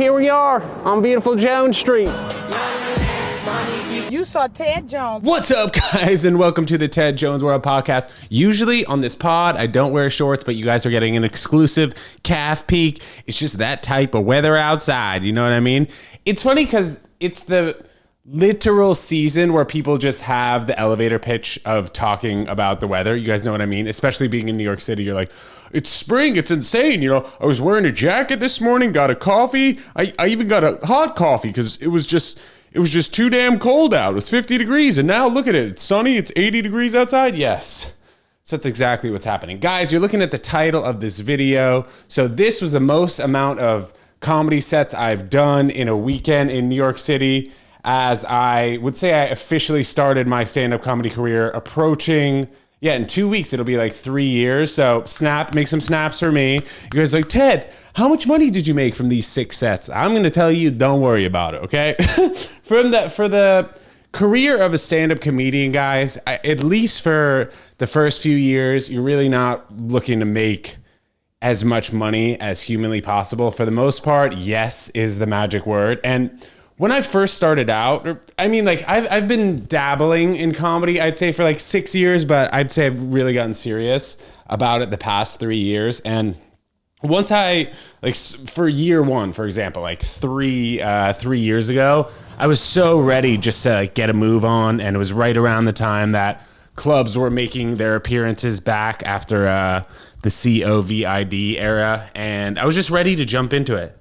Here we are on beautiful Jones Street. You saw Ted Jones. What's up, guys, and welcome to the Ted Jones World podcast. Usually on this pod, I don't wear shorts, but you guys are getting an exclusive calf peek. It's just that type of weather outside, you know what I mean? It's funny because it's the literal season where people just have the elevator pitch of talking about the weather. You guys know what I mean? Especially being in New York City, you're like, it's spring, it's insane. You know, I was wearing a jacket this morning, got a coffee. I even got a hot coffee because it was just too damn cold out. It was 50 degrees, and now look at it. It's sunny, it's 80 degrees outside. Yes. So that's exactly what's happening. Guys, you're looking at the title of this video. So this was the most amount of comedy sets I've done in a weekend in New York City, as I would say I officially started my stand-up comedy career approaching, in 2 weeks, it'll be like 3 years. So make some snaps for me. You guys are like, Ted, how much money did you make from these 6 sets? I'm going to tell you, don't worry about it, okay? For the career of a stand-up comedian, guys, at least for the first few years, you're really not looking to make as much money as humanly possible. For the most part, yes is the magic word. And when I first started out, I've been dabbling in comedy, I'd say for like 6 years, but I'd say I've really gotten serious about it the past 3 years. And once for year one, for example, like 3 years ago, I was so ready just to get a move on. And it was right around the time that clubs were making their appearances back after the COVID era. And I was just ready to jump into it.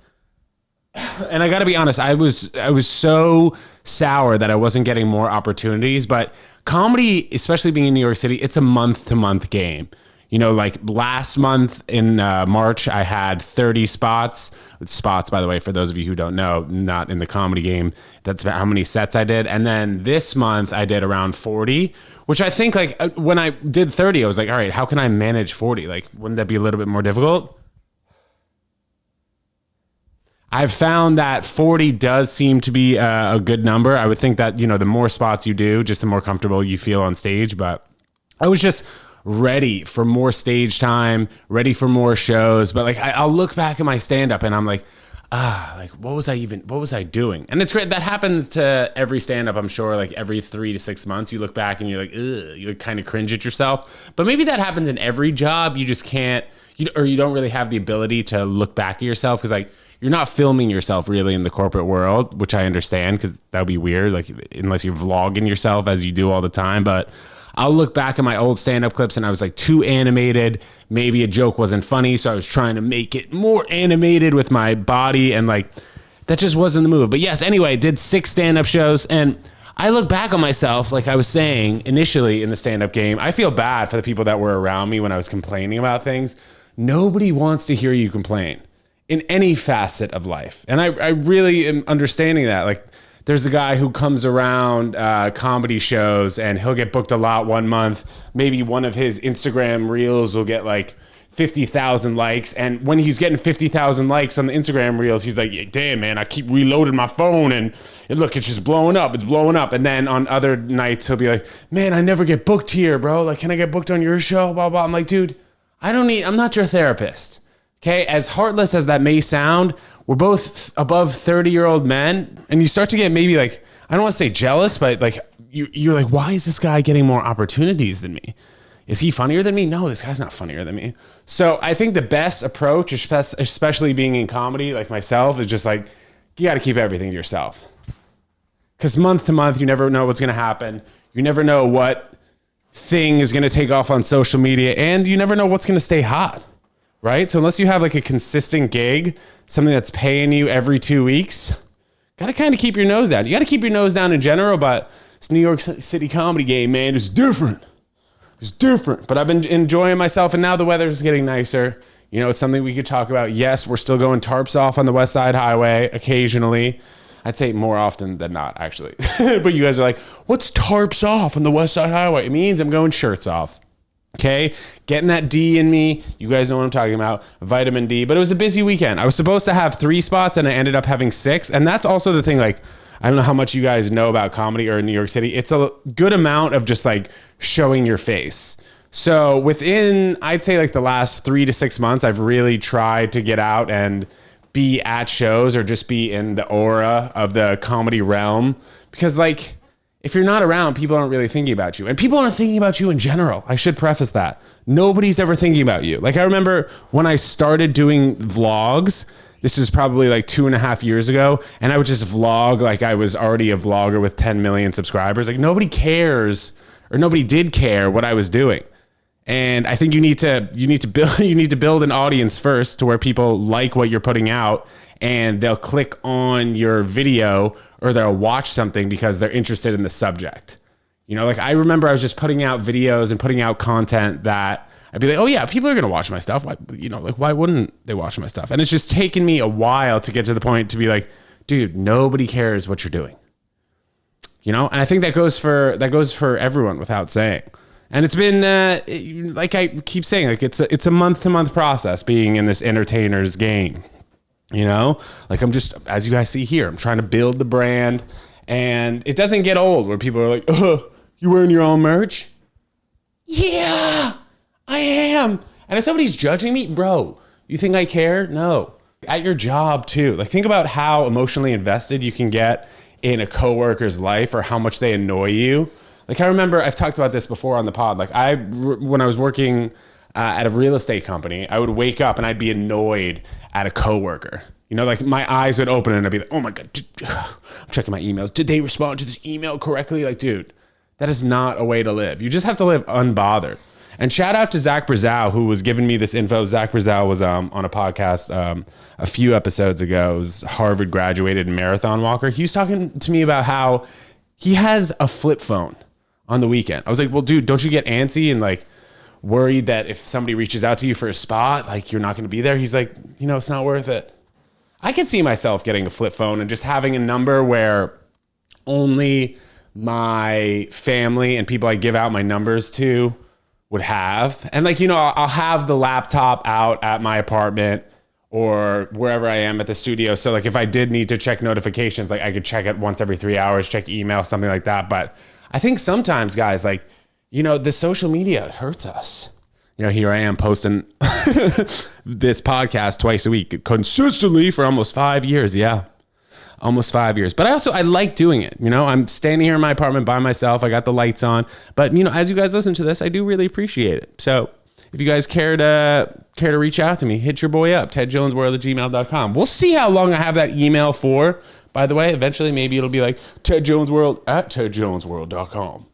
And I got to be honest, I was so sour that I wasn't getting more opportunities. But comedy, especially being in New York City, it's a month-to-month game. You know, like last month in March, I had 30 spots. Spots, by the way, for those of you who don't know, not in the comedy game, that's about how many sets I did. And then this month, I did around 40, which I think, like, when I did 30, I was like, all right, how can I manage 40? Like, wouldn't that be a little bit more difficult? I've found that 40 does seem to be a good number. I would think that, you know, the more spots you do, just the more comfortable you feel on stage. But I was just ready for more stage time, ready for more shows. But like, I'll look back at my stand-up and I'm like, what was I doing? And it's great. That happens to every stand-up, I'm sure. Like every 3 to 6 months, you look back and you're like, ugh, you kind of cringe at yourself. But maybe that happens in every job. You just can't, or you don't really have the ability to look back at yourself because like, you're not filming yourself really in the corporate world, which I understand because that would be weird, like unless you're vlogging yourself as you do all the time. But I'll look back at my old stand-up clips and I was like too animated. Maybe a joke wasn't funny, so I was trying to make it more animated with my body, and like that just wasn't the move. But yes, anyway, I did 6 stand-up shows, and I look back on myself, like I was saying initially in the stand-up game, I feel bad for the people that were around me when I was complaining about things. Nobody wants to hear you complain in any facet of life. And I really am understanding that. Like there's a guy who comes around comedy shows and he'll get booked a lot one month. Maybe one of his Instagram reels will get like 50,000 likes. And when he's getting 50,000 likes on the Instagram reels, he's like, damn, man, I keep reloading my phone and look, it's just blowing up. It's blowing up. And then on other nights, he'll be like, man, I never get booked here, bro. Like, can I get booked on your show? Blah, blah. I'm like, dude, I'm not your therapist. Okay, as heartless as that may sound, we're both above 30-year-old men, and you start to get maybe like, I don't want to say jealous, but like you're like, why is this guy getting more opportunities than me? Is he funnier than me? No, this guy's not funnier than me. So I think the best approach, especially being in comedy like myself, is just like, you got to keep everything to yourself. Because month to month, you never know what's going to happen. You never know what thing is going to take off on social media, and you never know what's going to stay hot. Right? So unless you have like a consistent gig, something that's paying you every 2 weeks, got to kind of keep your nose down. You got to keep your nose down in general, but this New York City comedy game, man, is different. It's different. But I've been enjoying myself, and now the weather's getting nicer. You know, it's something we could talk about. Yes, we're still going tarps off on the West Side Highway occasionally. I'd say more often than not, actually. But you guys are like, what's tarps off on the West Side Highway? It means I'm going shirts off. Okay, getting that D in me. You guys know what I'm talking about, vitamin D. But it was a busy weekend. I was supposed to have 3 spots and I ended up having 6. And that's also the thing, like, I don't know how much you guys know about comedy or in New York City. It's a good amount of just like showing your face. So within, I'd say like the last 3 to 6 months, I've really tried to get out and be at shows or just be in the aura of the comedy realm. Because like, if you're not around, people aren't really thinking about you. And people aren't thinking about you in general. I should preface that. Nobody's ever thinking about you. Like I remember when I started doing vlogs, this is probably like 2.5 years ago, and I would just vlog like I was already a vlogger with 10 million subscribers. Like nobody cares, or nobody did care what I was doing. And I think you need to build an audience first to where people like what you're putting out and they'll click on your video or they'll watch something because they're interested in the subject. You know, like I remember I was just putting out videos and putting out content that I'd be like, oh yeah, people are going to watch my stuff. Why, you know, like why wouldn't they watch my stuff? And it's just taken me a while to get to the point to be like, dude, nobody cares what you're doing. You know? And I think that goes for everyone without saying. And it's been, like I keep saying, like it's a month-to-month process being in this entertainer's game. You know, like I'm just, as you guys see here, I'm trying to build the brand, and it doesn't get old where people are like, oh, you wearing your own merch? Yeah, I am. And if somebody's judging me, bro, you think I care? No. At your job too. Like think about how emotionally invested you can get in a coworker's life or how much they annoy you. Like I remember, I've talked about this before on the pod. Like when I was working at a real estate company, I would wake up and I'd be annoyed at a coworker. You know, like my eyes would open and I'd be like, oh my God, I'm checking my emails. Did they respond to this email correctly? Like, dude, that is not a way to live. You just have to live unbothered. And shout out to Zach Brazow, who was giving me this info. Zach Brazow was on a podcast a few episodes ago. He was Harvard graduated marathon walker. He was talking to me about how he has a flip phone on the weekend. I was like, well, dude, don't you get antsy and like worried that if somebody reaches out to you for a spot, like you're not going to be there? He's like, you know, it's not worth it. I could see myself getting a flip phone and just having a number where only my family and people I give out my numbers to would have. And like, you know, I'll have the laptop out at my apartment or wherever I am at the studio. So like if I did need to check notifications, like I could check it once every 3 hours, check email, something like that. But I think sometimes, guys, like, you know, the social media, it hurts us. You know, here I am posting this podcast twice a week consistently for almost 5 years. Yeah, almost 5 years. But I like doing it. You know, I'm standing here in my apartment by myself. I got the lights on. But, you know, as you guys listen to this, I do really appreciate it. So if you guys care to reach out to me, hit your boy up, TEDJONESWORLD@gmail.com. We'll see how long I have that email for. By the way, eventually maybe it'll be like TEDJONESWORLD@TEDJONESWORLD.com.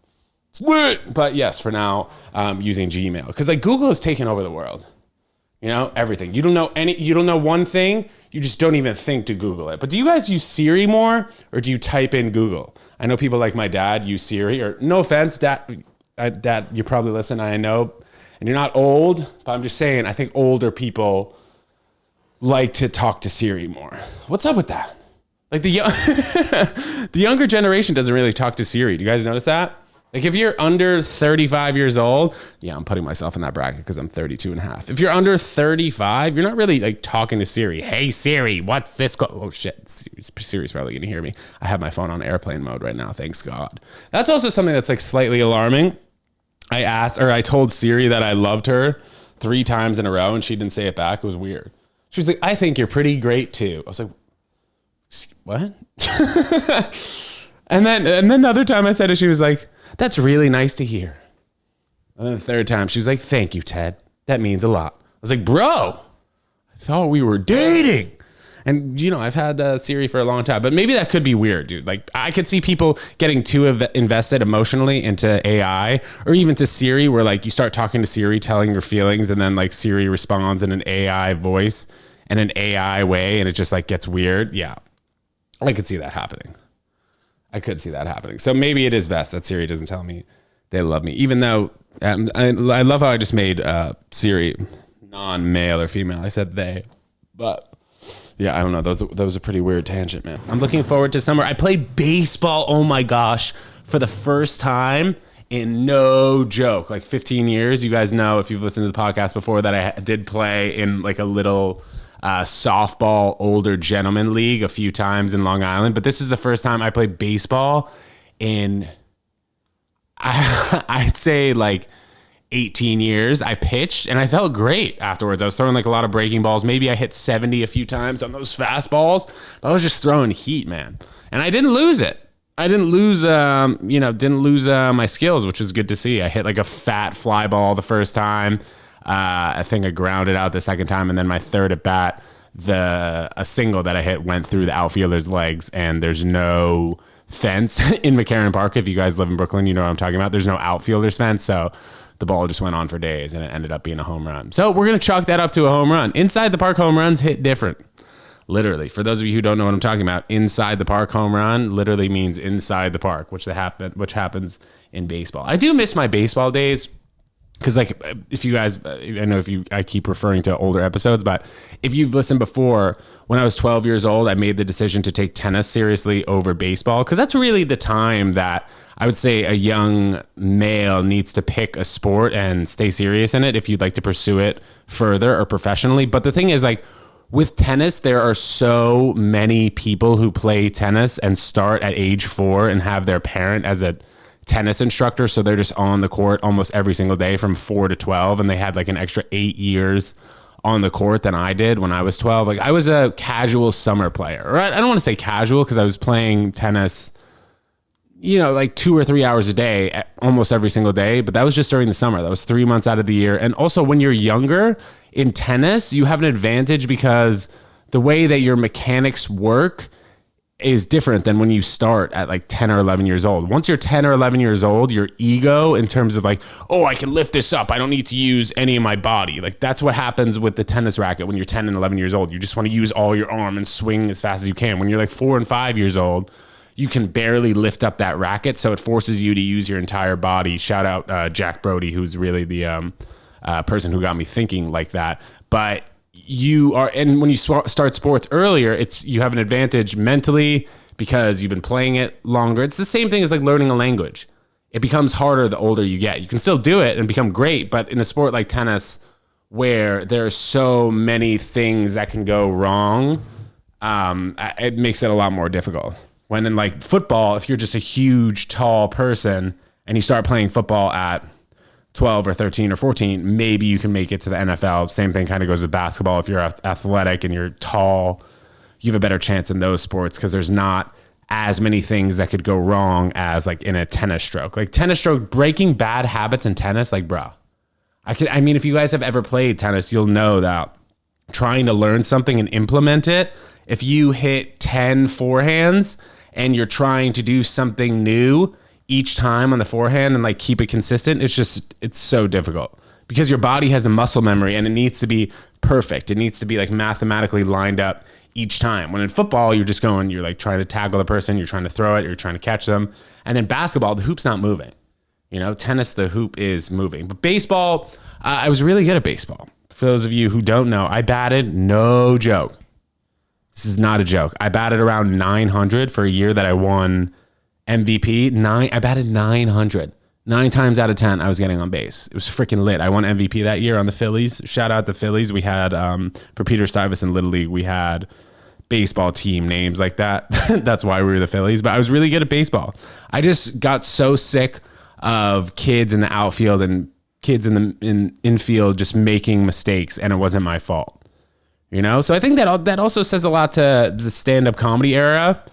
It's lit. But yes, for now, using Gmail. Because like Google has taken over the world. You know, everything. You don't know one thing, you just don't even think to Google it. But do you guys use Siri more, or do you type in Google? I know people like my dad use Siri, or no offense, Dad, you probably listen, I know, and you're not old, but I'm just saying, I think older people like to talk to Siri more. What's up with that? Like the younger generation doesn't really talk to Siri. Do you guys notice that? Like if you're under 35 years old, yeah, I'm putting myself in that bracket because I'm 32 and a half. If you're under 35, you're not really like talking to Siri. Hey Siri, what's this? Oh shit, Siri's probably gonna hear me. I have my phone on airplane mode right now, thanks God. That's also something that's like slightly alarming. I told Siri that I loved her 3 times in a row and she didn't say it back. It was weird. She was like, I think you're pretty great too. I was like, what? and then the other time I said it, she was like, that's really nice to hear. And then the third time, she was like, thank you, Ted. That means a lot. I was like, bro, I thought we were dating. And, you know, I've had Siri for a long time, but maybe that could be weird, dude. Like, I could see people getting too invested emotionally into AI or even to Siri, where, like, you start talking to Siri, telling your feelings, and then, like, Siri responds in an AI voice and an AI way, and it just, like, gets weird. Yeah, I could see that happening. So maybe it is best that Siri doesn't tell me they love me, even though I love how I just made Siri non-male or female. I said they, but yeah, I don't know. That was a pretty weird tangent, man. I'm looking forward to summer. I played baseball. Oh my gosh, for the first time in no joke, like 15 years. You guys know if you've listened to the podcast before that I did play in like a little softball older gentleman league a few times in Long Island, but this is the first time I played baseball in I'd say like 18 years. I pitched and I felt great afterwards. I was throwing like a lot of breaking balls. Maybe I hit 70 a few times on those fastballs, but I was just throwing heat, man. And I didn't lose it. I didn't lose, my skills, which was good to see. I hit like a fat fly ball the first time. I think I grounded out the second time, and then my third at bat, a single that I hit went through the outfielder's legs, and there's no fence in McCarran Park. If you guys live in Brooklyn, you know what I'm talking about. There's no outfielder's fence, so the ball just went on for days, and it ended up being a home run. So we're going to chalk that up to a home run. Inside the park home runs hit different. Literally, for those of you who don't know what I'm talking about, inside the park home run literally means inside the park, which happens in baseball. I do miss my baseball days because, like, if you guys, I keep referring to older episodes, but if you've listened before, when I was 12 years old, I made the decision to take tennis seriously over baseball because that's really the time that I would say a young male needs to pick a sport and stay serious in it if you'd like to pursue it further or professionally. But the thing is, like, with tennis, there are so many people who play tennis and start at age 4 and have their parent as a tennis instructor. So they're just on the court almost every single day from 4 to 12. And they had like an extra 8 years on the court than I did when I was 12. Like, I was a casual summer player. Or I don't want to say casual because I was playing tennis, like 2 or 3 hours a day, almost every single day. But that was just during the summer. That was 3 months out of the year. And also when you're younger in tennis, you have an advantage because the way that your mechanics work is different than when you start at like 10 or 11 years old. Once you're 10 or 11 years old, your ego in terms of like, oh, I can lift this up, I don't need to use any of my body. Like, that's what happens with the tennis racket when you're 10 and 11 years old. You just want to use all your arm and swing as fast as you can. When you're like 4 and 5 years old, you can barely lift up that racket. So it forces you to use your entire body. Shout out Jack Brody, who's really the person who got me thinking like that. But and when you start sports earlier, you have an advantage mentally because you've been playing it longer. It's the same thing as like learning a language. It becomes harder the older you get. You can still do it and become great, but in a sport like tennis, where there are so many things that can go wrong, it makes it a lot more difficult. When in like football, if you're just a huge, tall person and you start playing football at 12 or 13 or 14, maybe you can make it to the NFL. Same thing kind of goes with basketball. If you're athletic and you're tall, you have a better chance in those sports because there's not as many things that could go wrong as like in a tennis stroke. Like tennis stroke, breaking bad habits in tennis, like, bro. I mean, if you guys have ever played tennis, you'll know that trying to learn something and implement it, if you hit 10 forehands and you're trying to do something new each time on the forehand and like keep it consistent, it's so difficult because your body has a muscle memory and it needs to be perfect. It needs to be like mathematically lined up each time. When in football, you're like trying to tackle the person, you're trying to throw it, you're trying to catch them. And then basketball, the hoop's not moving. Tennis, the hoop is moving. But baseball, I was really good at baseball. For those of you who don't know, I batted, no joke. This is not a joke. I batted around 900 for a year that I won MVP. I batted 900. 9 times out of 10, I was getting on base. It was freaking lit. I won MVP that year on the Phillies. Shout out the Phillies. We had, for Peter Stuyvesant Little League, we had baseball team names like that. That's why we were the Phillies. But I was really good at baseball. I just got so sick of kids in the outfield and kids in the infield just making mistakes, and it wasn't my fault. So I think that also says a lot to the stand-up comedy era,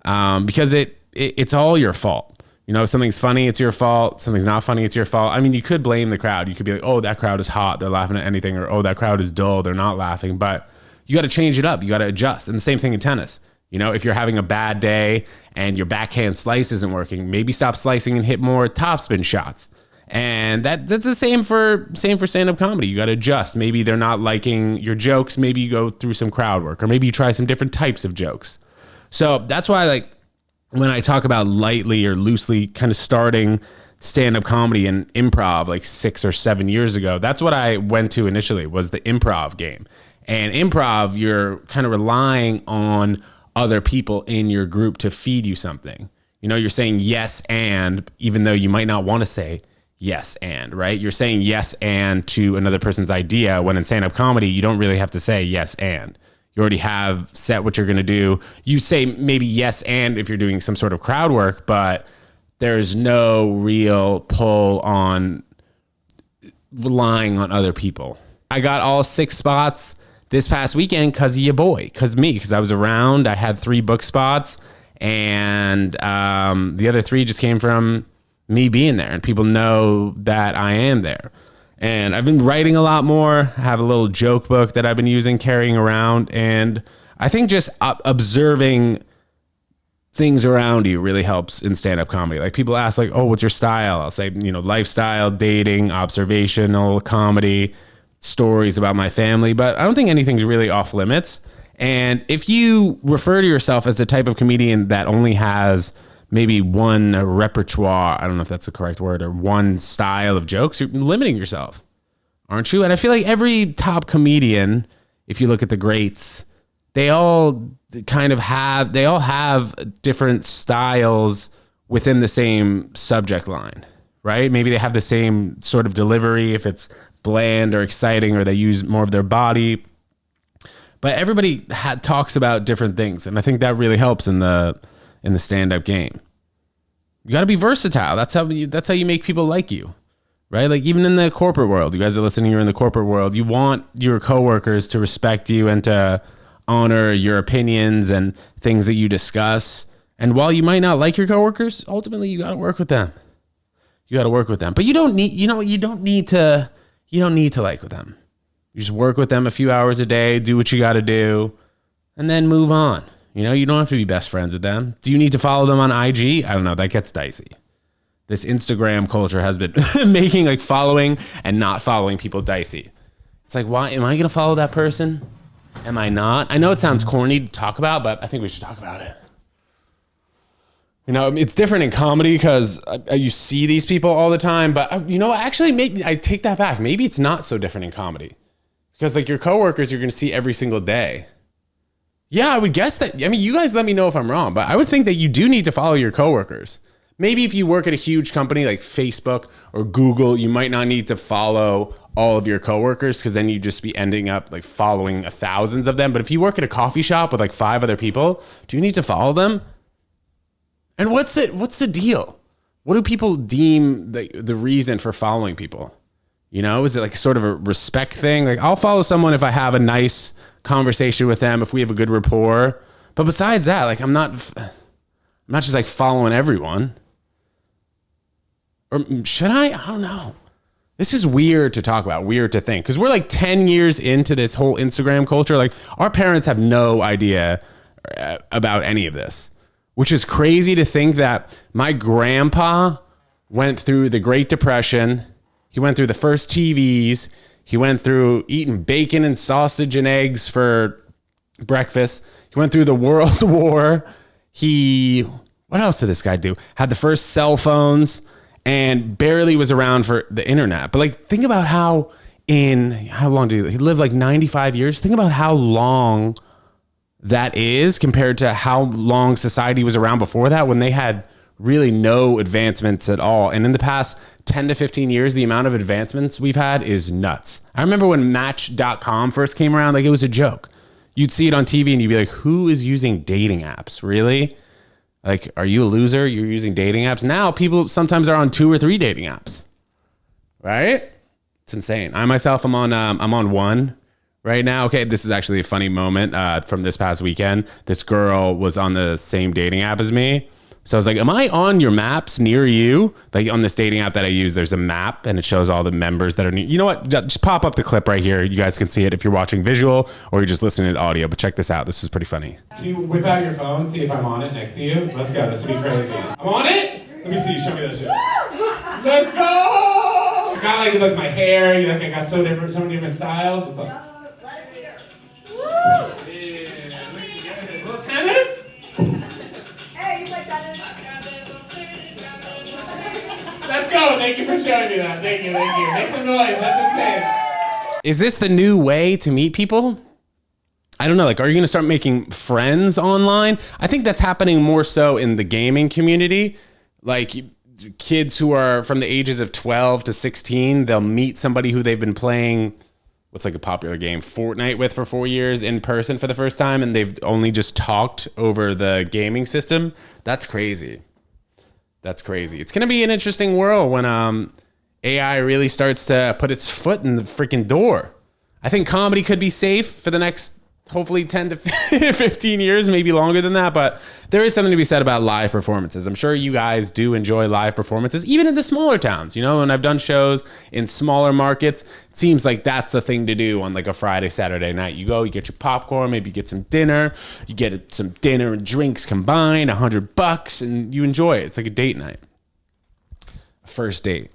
because it's all your fault. If something's funny, it's your fault. Something's not funny, it's your fault. I mean, you could blame the crowd. You could be like, oh, that crowd is hot, they're laughing at anything, or oh, that crowd is dull, they're not laughing. But you got to change it up. You got to adjust. And the same thing in tennis. If you're having a bad day and your backhand slice isn't working, maybe stop slicing and hit more topspin shots. And that's the same for stand-up comedy. You got to adjust. Maybe they're not liking your jokes. Maybe you go through some crowd work, or maybe you try some different types of jokes. So that's why, like, when I talk about lightly or loosely kind of starting stand-up comedy and improv like 6 or 7 years ago, that's what I went to initially, was the improv game. And improv, you're kind of relying on other people in your group to feed you something. You're saying yes and, even though you might not want to say yes and, right? You're saying yes and to another person's idea, when in stand-up comedy, you don't really have to say yes and. You already have set what you're going to do. You say maybe yes and if you're doing some sort of crowd work, but there's no real pull on relying on other people. I got all 6 spots this past weekend because of your boy, because I was around. I had 3 book spots, and the other 3 just came from me being there, and people know that I am there. And I've been writing a lot more. I have a little joke book that I've been using, carrying around, and I think just observing things around you really helps in stand-up comedy. Like, people ask, like, oh, what's your style? I'll say, lifestyle, dating, observational comedy, stories about my family, but I don't think anything's really off limits. And if you refer to yourself as the type of comedian that only has maybe one repertoire, I don't know if that's the correct word, or one style of jokes, you're limiting yourself, aren't you? And I feel like every top comedian, if you look at the greats, they all have different styles within the same subject line, right? Maybe they have the same sort of delivery if it's bland or exciting, or they use more of their body. But everybody talks about different things, and I think that really helps in the stand-up game. You got to be versatile. That's how you make people like you, right? Like, even in the corporate world, you guys are listening, you're in the corporate world, you want your coworkers to respect you and to honor your opinions and things that you discuss. And while you might not like your coworkers, ultimately you got to work with them. But you don't need to like with them. You just work with them a few hours a day, do what you got to do, and then move on. You don't have to be best friends with them. Do you need to follow them on IG? I don't know. That gets dicey. This Instagram culture has been making like following and not following people dicey. It's like, why am I going to follow that person? Am I not? I know it sounds corny to talk about, but I think we should talk about it. It's different in comedy because you see these people all the time, but actually, maybe I take that back. Maybe it's not so different in comedy because like your coworkers, you're going to see every single day. Yeah, I would guess that. I mean, you guys let me know if I'm wrong, but I would think that you do need to follow your coworkers. Maybe if you work at a huge company like Facebook or Google, you might not need to follow all of your coworkers because then you'd just be ending up like following thousands of them. But if you work at a coffee shop with like 5 other people, do you need to follow them? And what's the deal? What do people deem the reason for following people? Is it like sort of a respect thing? Like, I'll follow someone if I have a nice conversation with them, if we have a good rapport. But besides that, like, I'm not just like following everyone. Or should I? I don't know. This is weird to talk about, weird to think, because we're like 10 years into this whole Instagram culture. Like, our parents have no idea about any of this, which is crazy to think that my grandpa went through the Great Depression. He went through the first TVs. He went through eating bacon and sausage and eggs for breakfast. He went through the World War. What else did this guy do? Had the first cell phones and barely was around for the internet. But like, think about how long did he live? Like 95 years. Think about how long that is compared to how long society was around before that, when they had really no advancements at all. And in the past 10 to 15 years, the amount of advancements we've had is nuts. I remember when Match.com first came around, like, it was a joke. You'd see it on TV and you'd be like, who is using dating apps? Really? Like, are you a loser? You're using dating apps? Now people sometimes are on 2 or 3 dating apps, right? It's insane. I'm on one right now. Okay, this is actually a funny moment from this past weekend. This girl was on the same dating app as me. So I was like, am I on your maps near you? Like, on this dating app that I use, there's a map and it shows all the members that are near. You know what? Just pop up the clip right here. You guys can see it if you're watching visual or you're just listening to audio, but check this out. This is pretty funny. Can you whip out your phone, see if I'm on it next to you? Let's go. This would be crazy. I'm on it? Let me see. Show me that shit. Let's go! It's got like my hair. I got so many different styles. It's like, yeah. A little tennis? Let's go. Thank you for showing me that. Thank you. Make some noise. That's insane. Is this the new way to meet people? I don't know. Like, are you going to start making friends online? I think that's happening more so in the gaming community. Like, kids who are from the ages of 12 to 16, they'll meet somebody who they've been playing, what's like a popular game, Fortnite with for 4 years in person for the first time, and they've only just talked over the gaming system. That's crazy. It's going to be an interesting world when AI really starts to put its foot in the freaking door. I think comedy could be safe for the next hopefully 10 to 15 years, maybe longer than that. But there is something to be said about live performances. I'm sure you guys do enjoy live performances, even in the smaller towns. You know, when I've done shows in smaller markets, it seems like that's the thing to do on like a Friday, Saturday night. You go, you get your popcorn, maybe you get some dinner, you get some dinner and drinks combined, $100, and you enjoy it. It's like a date night. A first date.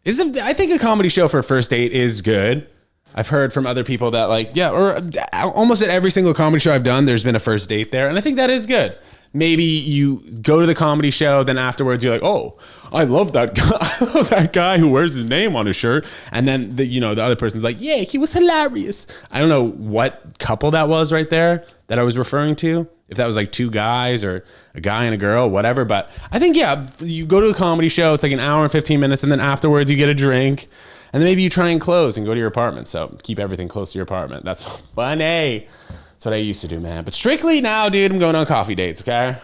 I think a comedy show for a first date is good. I've heard from other people that like, yeah, or almost at every single comedy show I've done, there's been a first date there. And I think that is good. Maybe you go to the comedy show, then afterwards you're like, oh, I love that guy. I love that guy who wears his name on his shirt. And then the other person's like, yeah, he was hilarious. I don't know what couple that was right there that I was referring to. If that was like two guys or a guy and a girl, whatever. But I think, yeah, you go to a comedy show, it's like an hour and 15 minutes. And then afterwards you get a drink. And then maybe you try and close and go to your apartment. So keep everything close to your apartment. That's funny. That's what I used to do, man. But strictly now, dude, I'm going on coffee dates, okay?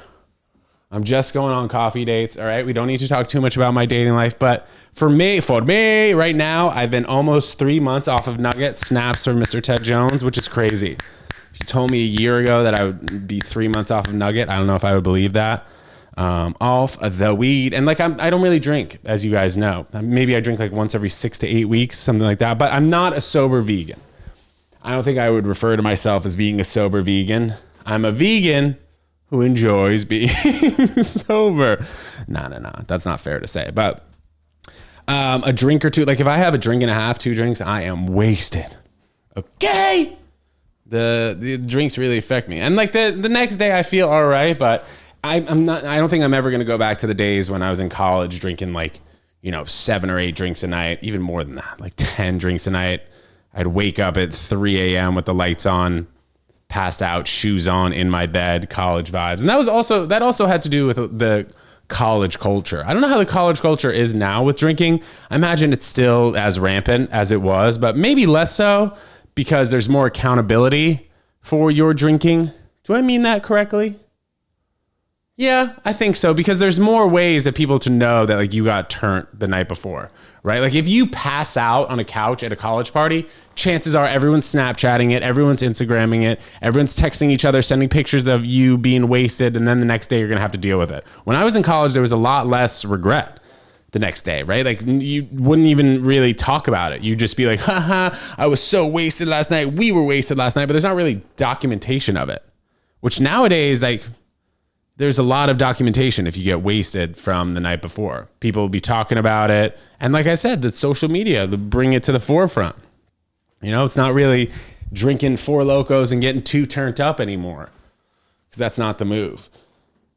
I'm just going on coffee dates, all right? We don't need to talk too much about my dating life. But for me, right now, I've been almost 3 months off of Nugget snaps for Mr. Ted Jones, which is crazy. If you told me a year ago that I would be 3 months off of Nugget, I don't know if I would believe that. Off the weed. And like, I don't really drink, as you guys know. Maybe I drink like once every 6 to 8 weeks, something like that. But I'm not a sober vegan. I don't think I would refer to myself as being a sober vegan. I'm a vegan who enjoys being sober. No. That's not fair to say. But a drink or two, like if I have a drink and a half, 2 drinks, I am wasted. Okay? The drinks really affect me. And like the next day I feel all right, but I don't think I'm ever going to go back to the days when I was in college drinking like, 7 or 8 drinks a night, even more than that, like 10 drinks a night. I'd wake up at 3 a.m. with the lights on, passed out, shoes on in my bed, college vibes. And that also had to do with the college culture. I don't know how the college culture is now with drinking. I imagine it's still as rampant as it was, but maybe less so because there's more accountability for your drinking. Do I mean that correctly? Yeah, I think so, because there's more ways that people to know that like you got turned the night before, right? Like if you pass out on a couch at a college party, chances are everyone's Snapchatting it, everyone's Instagramming it, everyone's texting each other, sending pictures of you being wasted, and then the next day you're gonna have to deal with it. When I was in college, there was a lot less regret the next day, right? Like you wouldn't even really talk about it. You'd just be like, haha, I was so wasted last night, we were wasted last night, but there's not really documentation of it, which nowadays, like, there's a lot of documentation if you get wasted from the night before. People will be talking about it. And like I said, the social media, they bring it to the forefront. It's not really drinking Four Locos and getting too turned up anymore, because that's not the move.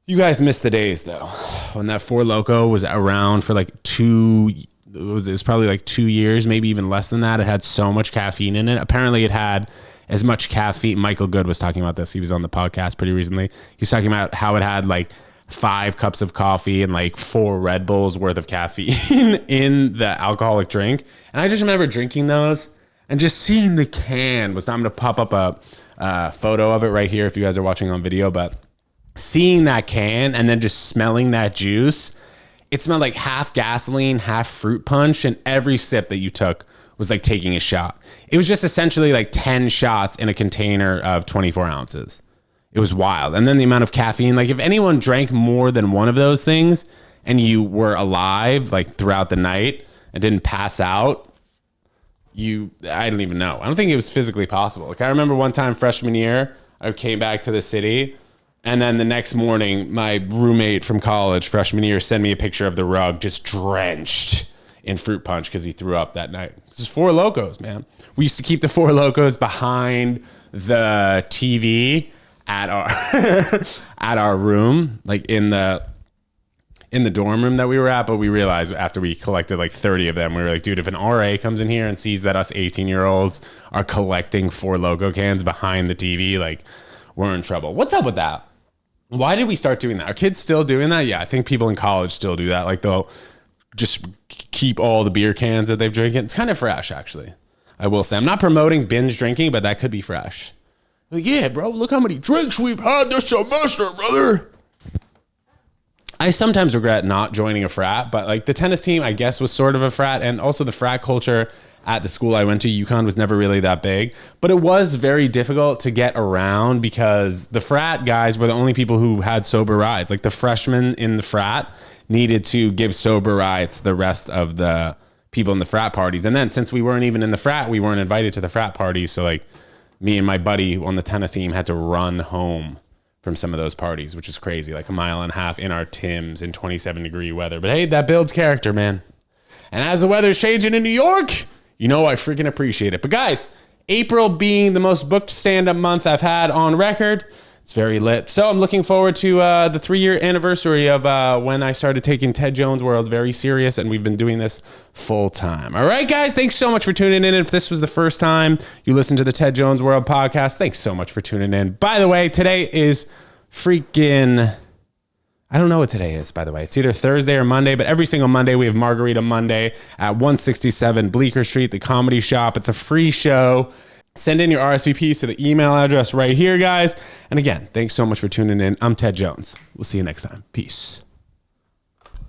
You guys miss the days, though, when that Four Loko was around for like it was probably like 2 years, maybe even less than that. It had so much caffeine in it. Apparently it had as much caffeine. Michael Good was talking about this. He was on the podcast pretty recently. He was talking about how it had like 5 cups of coffee and like 4 Red Bulls worth of caffeine in the alcoholic drink. And I just remember drinking those and just seeing the can. I'm going to pop up a photo of it right here if you guys are watching on video, but seeing that can and then just smelling that juice, it smelled like half gasoline, half fruit punch, and every sip that you took was like taking a shot. It was just essentially like 10 shots in a container of 24 ounces. It was wild. And then the amount of caffeine, like if anyone drank more than one of those things and you were alive like throughout the night and didn't pass out, I don't even know. I don't think it was physically possible. Like I remember one time freshman year, I came back to the city, and then the next morning, my roommate from college freshman year sent me a picture of the rug just drenched in fruit punch because he threw up that night. This is Four Locos, man. We used to keep the Four Locos behind the TV at our at our room, like in the dorm room that we were at. But we realized after we collected like 30 of them, we were like, dude, if an RA comes in here and sees that us 18-year-olds are collecting Four Loko cans behind the TV, like we're in trouble. What's up with that? Why did we start doing that? Are kids still doing that? Yeah, I think people in college still do that. Like they'll just keep all the beer cans that they've drinking. It's kind of fresh, actually. I will say. I'm not promoting binge drinking, but that could be fresh. Like, yeah, bro, look how many drinks we've had this semester, brother. I sometimes regret not joining a frat, but like the tennis team, I guess, was sort of a frat. And also the frat culture at the school I went to, UConn, was never really that big. But it was very difficult to get around because the frat guys were the only people who had sober rides. Like the freshmen in the frat needed to give sober rides to the rest of the people in the frat parties. And then since we weren't even in the frat, we weren't invited to the frat parties. So like me and my buddy on the tennis team had to run home from some of those parties, which is crazy, like a mile and a half in our Timbs in 27-degree weather. But hey, that builds character, man. And as the weather's changing in New York, you know I freaking appreciate it. But guys, April being the most booked stand-up month I've had on record, it's very lit. So I'm looking forward to the 3-year anniversary of when I started taking Ted Jones World very serious, and we've been doing this full time. All right, guys, thanks so much for tuning in. If this was the first time you listened to the Ted Jones World podcast, thanks so much for tuning in. By the way, today is freaking... I don't know what today is, by the way. It's either Thursday or Monday, but every single Monday we have Margarita Monday at 167 Bleecker Street, the Comedy Shop. It's a free show. Send in your RSVPs to the email address right here, guys. And again, thanks so much for tuning in. I'm Ted Jones. We'll see you next time. Peace.